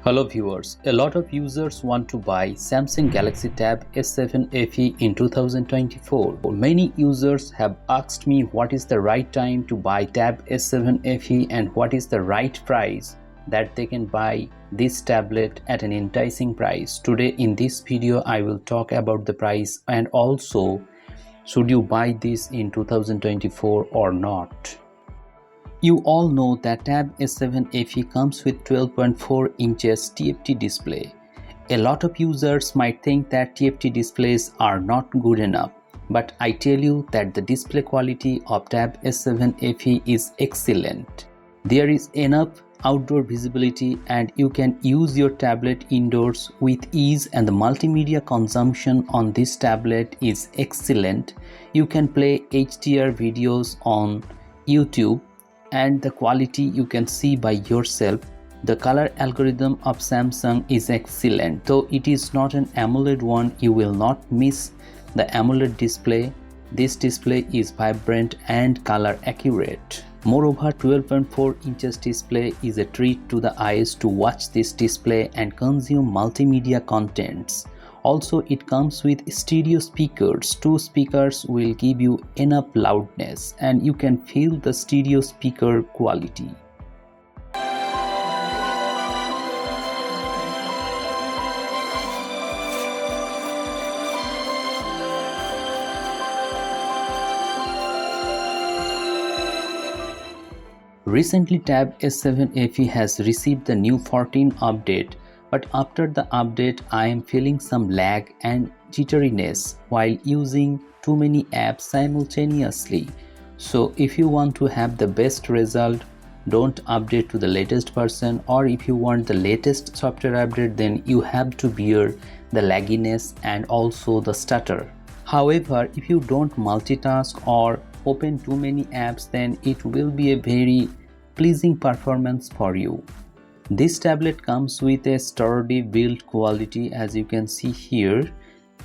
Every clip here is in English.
Hello viewers, a lot of users want to buy Samsung Galaxy Tab S7 FE in 2024. Many users have asked me what is the right time to buy Tab S7 FE and what is the right price that they can buy this tablet at an enticing price. Today in this video I will talk about the price and also should you buy this in 2024 or not. You all know that Tab S7 FE comes with 12.4 inches TFT display. A lot of users might think that TFT displays are not good enough, but I tell you that the display quality of Tab S7 FE is excellent. There is enough outdoor visibility and you can use your tablet indoors with ease, and the multimedia consumption on this tablet is excellent. You can play HDR videos on YouTube and the quality you can see by yourself. The color algorithm of Samsung is excellent. Though it is not an AMOLED one, you will not miss the AMOLED display. This display is vibrant and color accurate. Moreover, 12.4 inches display is a treat to the eyes to watch this display and consume multimedia contents. Also, it comes with stereo speakers. Two speakers will give you enough loudness and you can feel the stereo speaker quality. Recently, Tab S7 FE has received the new 14 update. But after the update, I am feeling some lag and jitteriness while using too many apps simultaneously. So if you want to have the best result, don't update to the latest version, or if you want the latest software update, then you have to bear the lagginess and also the stutter. However, if you don't multitask or open too many apps, then it will be a very pleasing performance for you. This tablet comes with a sturdy build quality. As you can see here,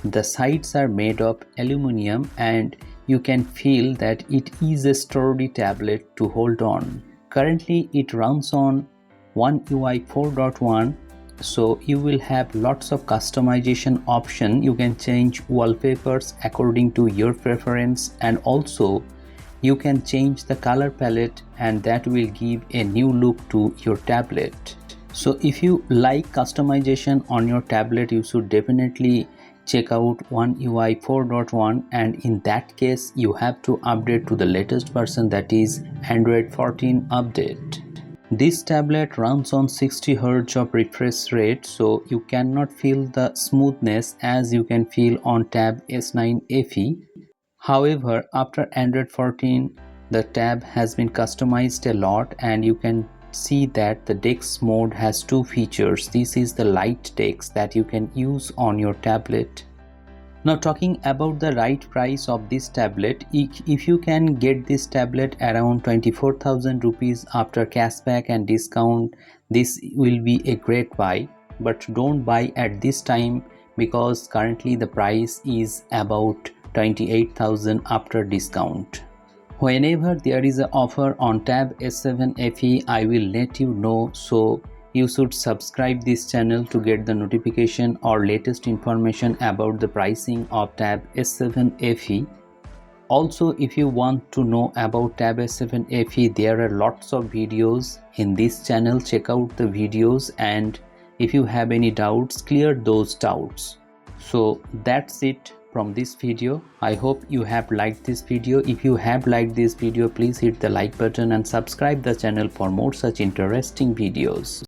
the sides are made of aluminum and you can feel that it is a sturdy tablet to hold on. Currently it runs on One UI 4.1, so you will have lots of customization option. You can change wallpapers according to your preference, and also you can change the color palette and that will give a new look to your tablet. So if you like customization on your tablet, you should definitely check out One UI 4.1, and in that case you have to update to the latest version, that is Android 14 update. This tablet runs on 60 Hz of refresh rate, so you cannot feel the smoothness as you can feel on Tab S9 FE. However, after Android 14, the tab has been customized a lot and you can see that the DeX mode has two features. This is the light DeX that you can use on your tablet. Now talking about the right price of this tablet, if you can get this tablet around 24,000 rupees after cashback and discount, this will be a great buy. But don't buy at this time because currently the price is about 28,000 after discount. Whenever there is an offer on Tab S7 FE, I will let you know, so you should subscribe this channel to get the notification or latest information about the pricing of Tab S7 FE. Also, if you want to know about Tab S7 FE, there are lots of videos in this channel. Check out the videos, and if you have any doubts, clear those doubts. So that's it from this video. I hope you have liked this video. If you have liked this video, please hit the like button and subscribe the channel for more such interesting videos.